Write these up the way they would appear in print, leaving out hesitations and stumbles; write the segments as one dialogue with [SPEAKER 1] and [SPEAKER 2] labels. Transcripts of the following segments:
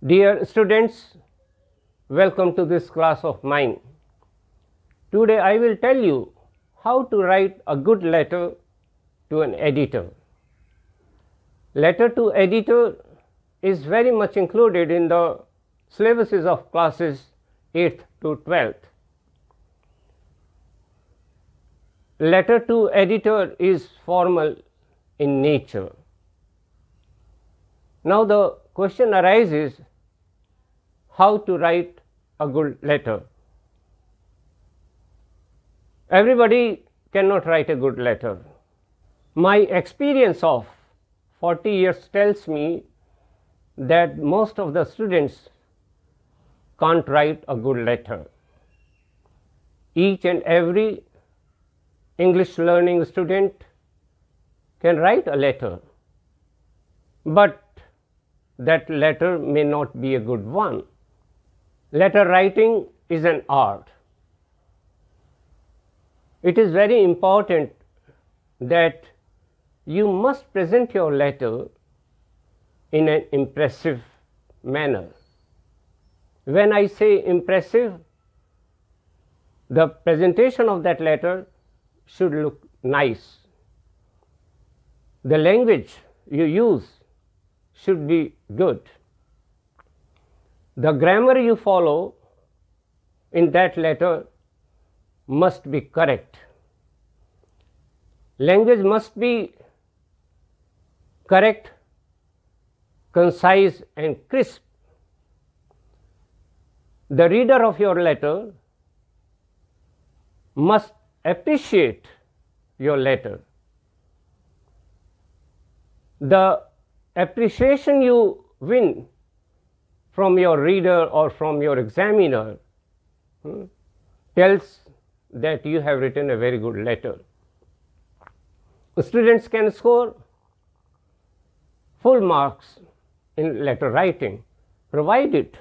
[SPEAKER 1] Dear students, welcome to this class of mine. Today I will tell you how to write a good letter to an editor. Letter to editor is very much included in the syllabuses of classes 8th to 12th. Letter to editor is formal in nature. Now the question arises, how to write a good letter? Everybody cannot write a good letter. My experience of 40 years tells me that most of the students can't write a good letter. Each and every English learning student can write a letter, but that letter may not be a good one. Letter writing is an art. It is very important that you must present your letter in an impressive manner. When I say impressive, the presentation of that letter should look nice. The language you use should be good. The grammar you follow in that letter must be correct. Language must be correct, concise and crisp. The reader of your letter must appreciate your letter. The appreciation you win from your reader or from your examiner tells that you have written a very good letter. Students can score full marks in letter writing, provided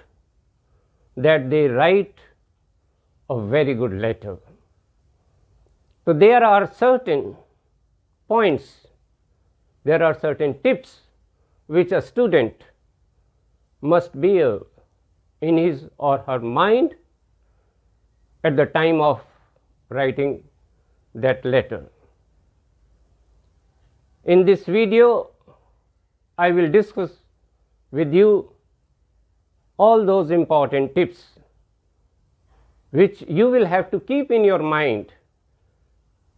[SPEAKER 1] that they write a very good letter. So there are certain points, there are certain tips which a student must bear in his or her mind at the time of writing that letter. In this video, I will discuss with you all those important tips which you will have to keep in your mind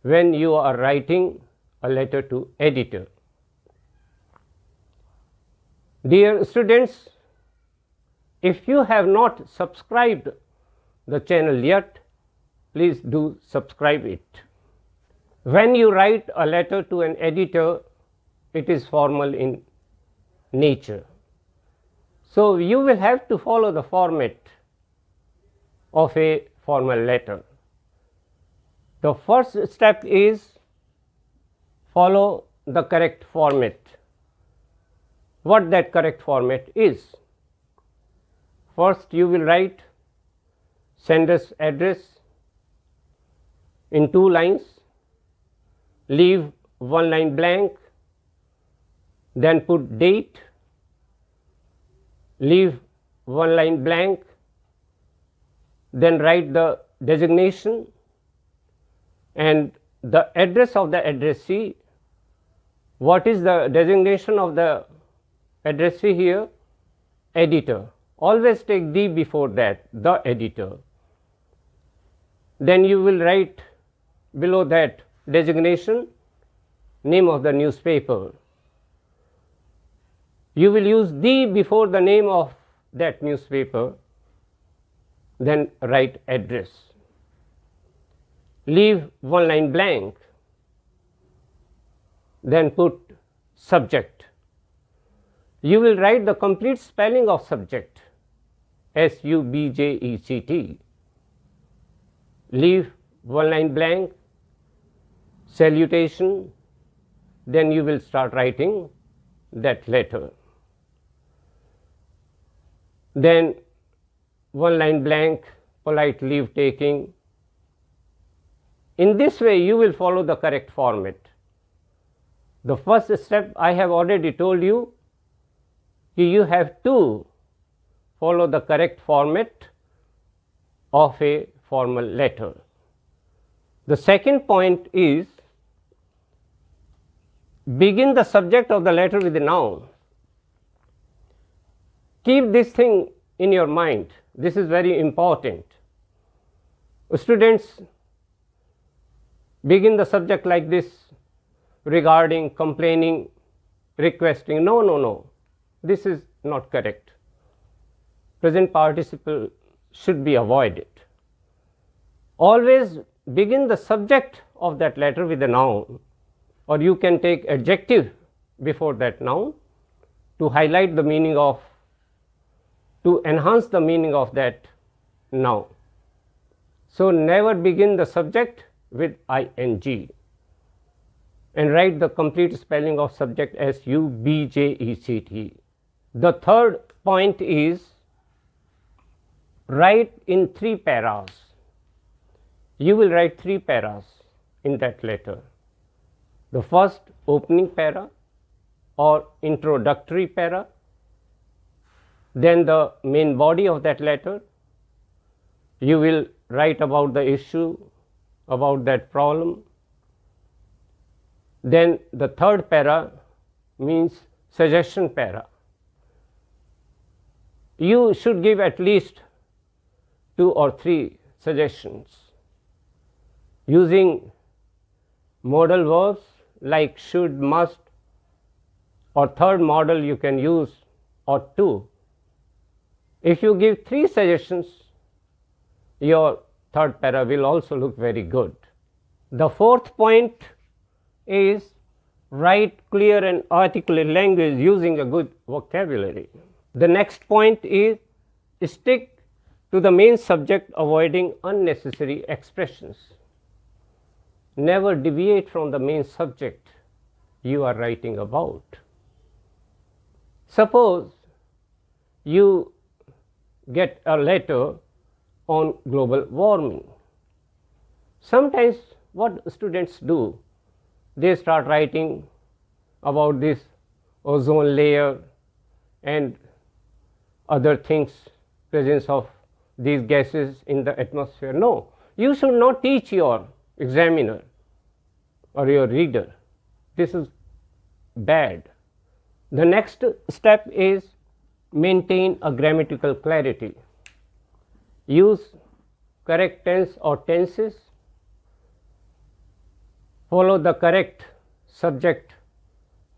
[SPEAKER 1] when you are writing a letter to editor. Dear students, if you have not subscribed the channel yet, please do subscribe it. When you write a letter to an editor, it is formal in nature. So you will have to follow the format of a formal letter. The first step is follow the correct format. What that correct format is? First you will write sender's address in 2 lines, leave 1 line blank, then put date, leave 1 line blank, then write the designation and the address of the addressee. What is the designation of the addressee here? Editor. Always take the before that, the editor. Then you will write below that designation name of the newspaper. You will use the before the name of that newspaper, then write address. Leave 1 line blank, then put subject. You will write the complete spelling of subject, S-U-B-J-E-C-T. Leave 1 line blank, salutation, then you will start writing that letter. Then 1 line blank, polite leave taking. In this way you will follow the correct format. The first step I have already told you, you have to follow the correct format of a formal letter. The second point is begin the subject of the letter with a noun. Keep this thing in your mind. This is very important. Students begin the subject like this: regarding, complaining, requesting. No, no, no. This is not correct. Present participle should be avoided. Always begin the subject of that letter with a noun, or you can take adjective before that noun to highlight the meaning of, to enhance the meaning of that noun. So never begin the subject with ing, and write the complete spelling of subject as subject. The third point is write in 3 paras. You will write 3 paras in that letter. The first, opening para or introductory para, then the main body of that letter. You will write about the issue, about that problem. Then the third para means suggestion para. You should give at least 2 or 3 suggestions using modal verbs like should, must, or third modal you can use ought to. If you give 3 suggestions, your third para will also look very good. The fourth point is write clear and articulate language using a good vocabulary. The next point is stick to the main subject, avoiding unnecessary expressions. Never deviate from the main subject you are writing about. Suppose you get a letter on global warming. Sometimes what students do, they start writing about this ozone layer and other things, presence of these gases in the atmosphere. No, you should not teach your examiner or your reader. This is bad. The next step is maintain a grammatical clarity. Use correct tense or tenses. Follow the correct subject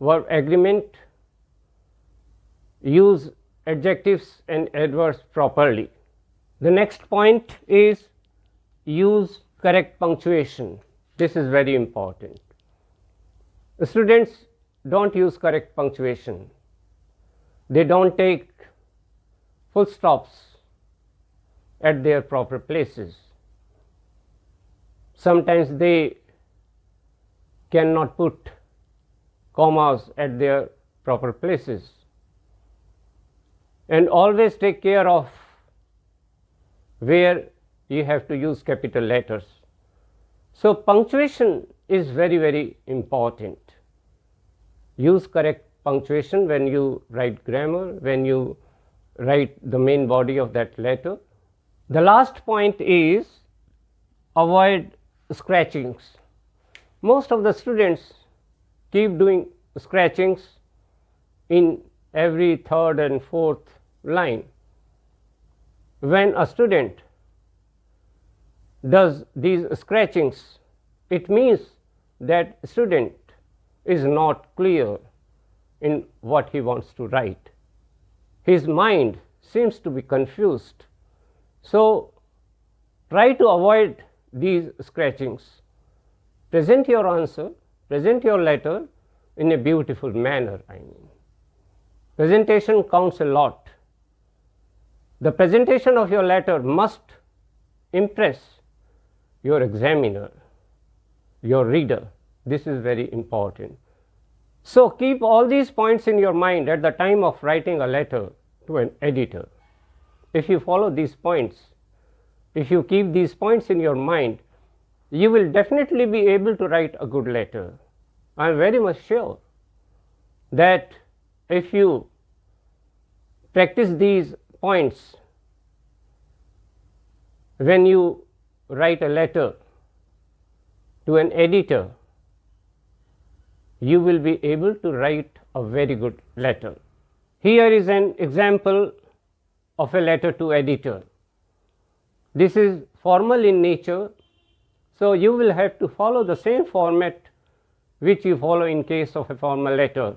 [SPEAKER 1] verb agreement. Use adjectives and adverbs properly. The next point is use correct punctuation. This is very important. Students don't use correct punctuation. They don't take full stops at their proper places. Sometimes they cannot put commas at their proper places. And always take care of where you have to use capital letters. So punctuation is very, very important. Use correct punctuation when you write grammar, when you write the main body of that letter. The last point is avoid scratchings. Most of the students keep doing scratchings in every third and fourth line. When a student does these scratchings, it means that student is not clear in what he wants to write. His mind seems to be confused. So try to avoid these scratchings. Present your answer, present your letter in a beautiful manner. Presentation counts a lot. The presentation of your letter must impress your examiner, your reader. This is very important. So keep all these points in your mind at the time of writing a letter to an editor. If you follow these points, if you keep these points in your mind, you will definitely be able to write a good letter. I am very much sure that if you practice these points when you write a letter to an editor, you will be able to write a very good letter. Here is an example of a letter to editor. This is formal in nature, so you will have to follow the same format which you follow in case of a formal letter.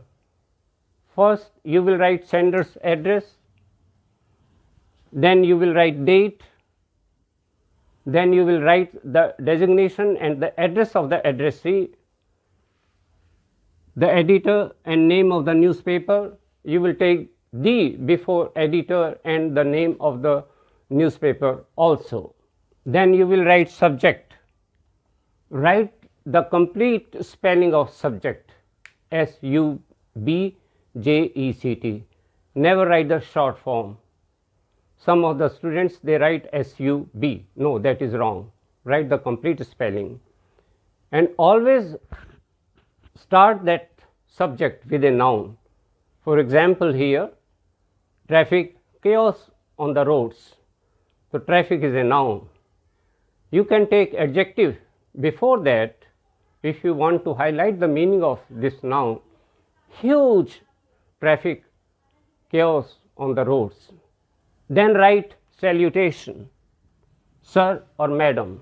[SPEAKER 1] First, you will write sender's address, then you will write date, then you will write the designation and the address of the addressee, the editor and name of the newspaper. You will take D before editor and the name of the newspaper also. Then you will write subject. Write the complete spelling of subject, S-U-B-J-E-C-T. Never write the short form. Some of the students, they write S-U-B. No, that is wrong. Write the complete spelling. And always start that subject with a noun. For example, here, traffic, chaos on the roads. So, traffic is a noun. You can take adjective before that if you want to highlight the meaning of this noun. Huge traffic, chaos on the roads. Then write salutation, sir or madam.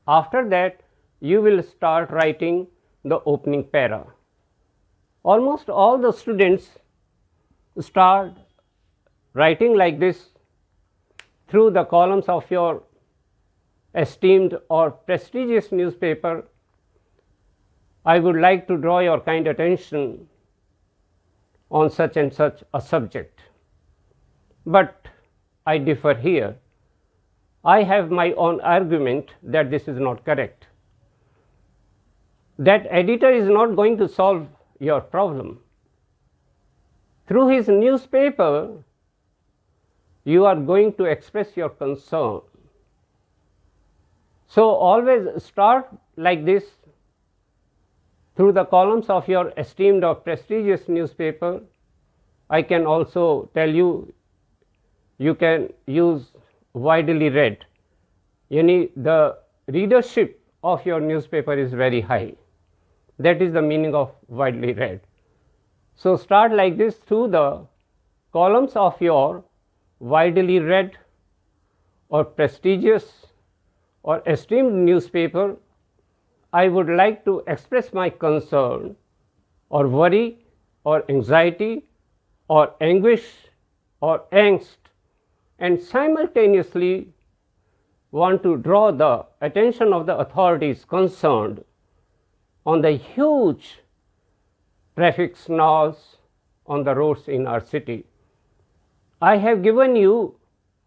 [SPEAKER 1] After that, you will start writing the opening para. Almost all the students start writing like this through the columns of your esteemed or prestigious newspaper. I would like to draw your kind attention on such and such a subject. But I differ here. I have my own argument that this is not correct. That editor is not going to solve your problem. Through his newspaper, you are going to express your concern. So, always start like this through the columns of your esteemed or prestigious newspaper. I can also tell you, you can use widely read. The readership of your newspaper is very high. That is the meaning of widely read. So, start like this through the columns of your widely read or prestigious or esteemed newspaper. I would like to express my concern or worry or anxiety or anguish or angst, and simultaneously want to draw the attention of the authorities concerned on the huge traffic snarls on the roads in our city. I have given you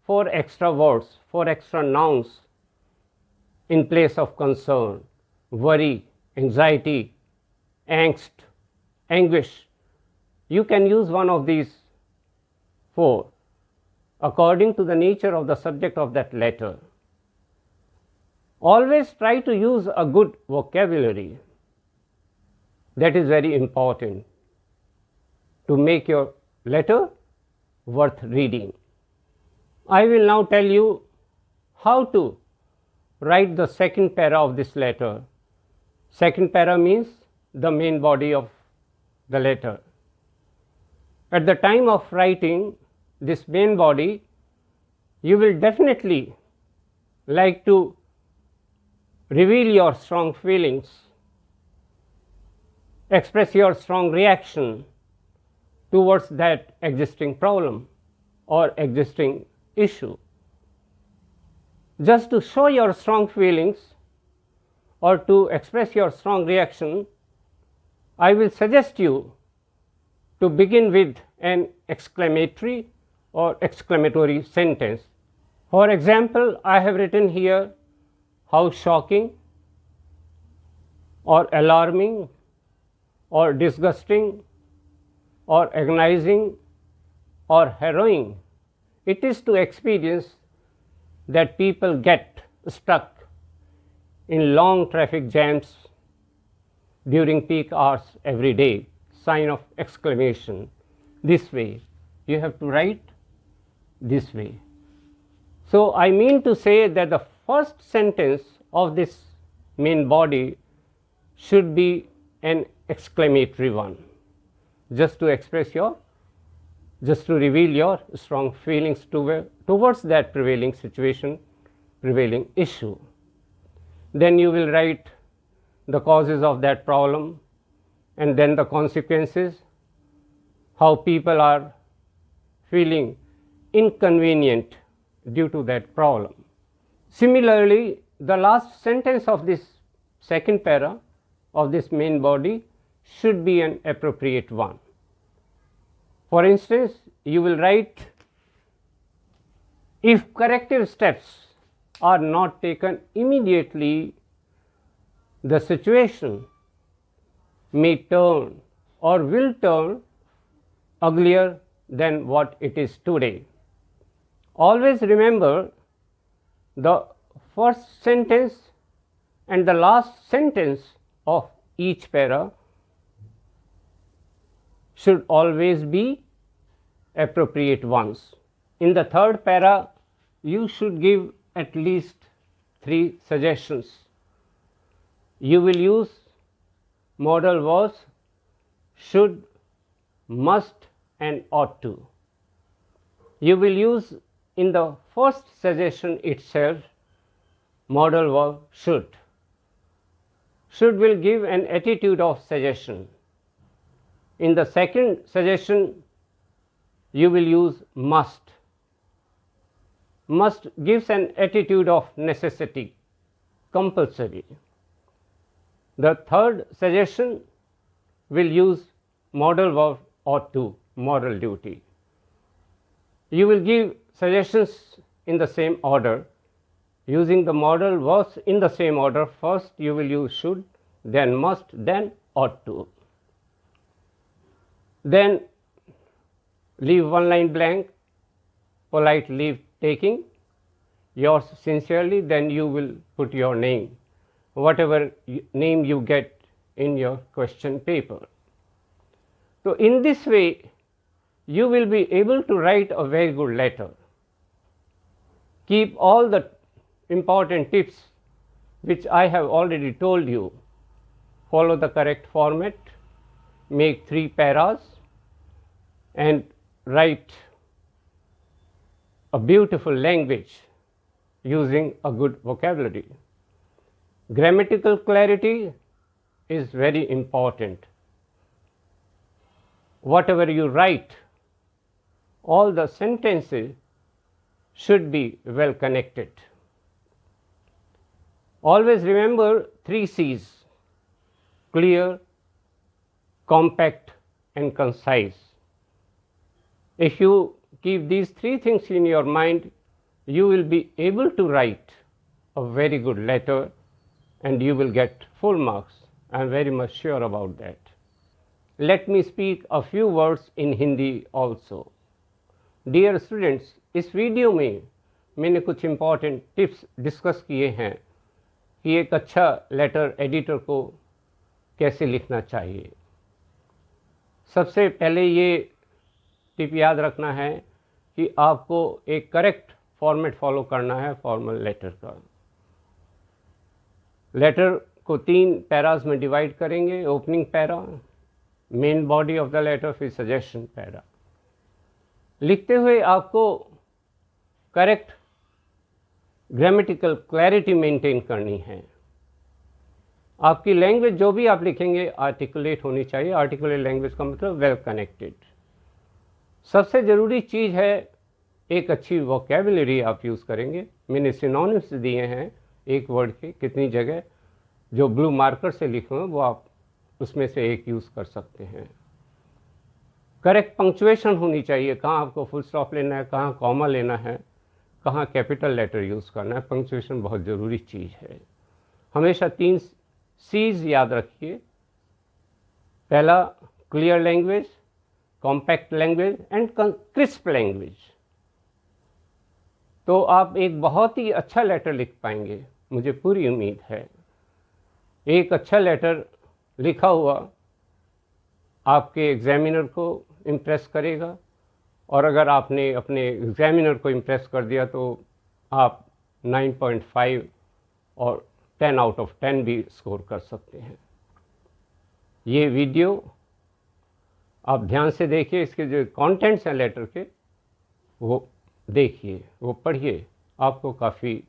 [SPEAKER 1] 4 extra words, 4 extra nouns in place of concern: worry, anxiety, angst, anguish. You can use one of these 4 according to the nature of the subject of that letter. Always try to use a good vocabulary. That is very important to make your letter worth reading. I will now tell you how to write the second para of this letter. Second para means the main body of the letter. At the time of writing this main body, you will definitely like to reveal your strong feelings, express your strong reaction towards that existing problem or existing issue. Just to show your strong feelings or to express your strong reaction, I will suggest you to begin with an exclamatory or exclamatory sentence. For example, I have written here, how shocking or alarming or disgusting or agonizing or harrowing it is to experience that people get stuck in long traffic jams during peak hours every day. Sign of exclamation. This way you have to write this way. So I mean to say that the first sentence of this main body should be an exclamatory one, just to express your, just to reveal your strong feelings towards that prevailing situation, prevailing issue. Then you will write the causes of that problem, and then the consequences, how people are feeling inconvenient due to that problem. Similarly, the last sentence of this second para of this main body should be an appropriate one. For instance, you will write, if corrective steps are not taken immediately, the situation may turn or will turn uglier than what it is today. Always remember, the first sentence and the last sentence of each para should always be appropriate ones. In the third para, you should give at least 3 suggestions. You will use modal verbs should, must and ought to. You will use in the first suggestion itself modal verb should. Should will give an attitude of suggestion. In the second suggestion, you will use must. Must gives an attitude of necessity, compulsory. The third suggestion will use modal verb ought to, moral duty. You will give suggestions in the same order, using the modal verbs in the same order. First you will use should, then must, then ought to. Then leave one line blank, polite leave taking, yours sincerely, then you will put your name, whatever name you get in your question paper. So in this way, you will be able to write a very good letter. Keep all the important tips which I have already told you. Follow the correct format, make 3 paras, and write a beautiful language using a good vocabulary. Grammatical clarity is very important. Whatever you write, all the sentences should be well connected. Always remember 3 C's: clear, compact and concise. If you keep these 3 things in your mind, you will be able to write a very good letter and you will get full marks. I am very much sure about that. Let me speak a few words in Hindi also. Dear students, इस video में मैंने कुछ important tips discuss किए हैं कि एक अच्छा letter editor को कैसे लिखना चाहिए। सबसे पहले ये टिप याद रखना है कि आपको एक करेक्ट फॉर्मेट फॉलो करना है फॉर्मल लेटर का। लेटर को 3 पैरास में डिवाइड करेंगे, opening para, main body of the letter, फिर सजेशन पैरा। लिखते हुए आपको करेक्ट ग्रामेटिकल क्लैरिटी मेंटेन करनी है। आपकी लैंग्वेज जो भी आप लिखेंगे आर्टिकुलेट होनी चाहिए। आर्टिकुलेट लैंग्वेज का मतलब वेल कनेक्टेड। सबसे ज़रूरी चीज़ है एक अच्छी वोकैबुलरी आप यूज़ करेंगे। मैंने सिनोनिम्स दिए हैं एक वर्ड के कितनी जगह, जो ब्लू मार्कर से लिखे हैं वो आप उसमें से एक यूज़ कर सकते हैं। करेक्ट पंक्चुएशन होनी चाहिए, कहाँ आपको फुल स्टॉप लेना है, कहाँ कॉमा लेना है, कहाँ कैपिटल लेटर यूज़ करना है। पंक्चुएशन बहुत ज़रूरी चीज़ है। हमेशा 3 C's याद रखिए। पहला clear language, compact language and crisp language. तो आप एक बहुत ही अच्छा लेटर लिख पाएंगे, मुझे पूरी उम्मीद है। एक अच्छा लेटर लिखा हुआ आपके एग्जामिनर को इम्प्रेस करेगा और अगर आपने अपने एग्जामिनर को इम्प्रेस कर दिया तो आप 9.5 और 10 आउट ऑफ 10 भी स्कोर कर सकते हैं। ये वीडियो आप ध्यान से देखिए, इसके जो कंटेंट्स हैं लेटर के वो देखिए, वो पढ़िए, आपको काफ़ी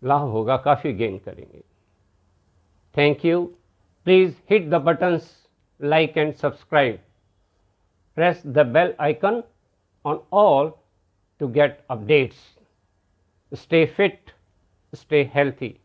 [SPEAKER 1] लाभ होगा, काफ़ी गेन करेंगे। Thank you. Please hit the buttons like and subscribe. Press the bell icon on all to get updates. Stay fit, stay healthy.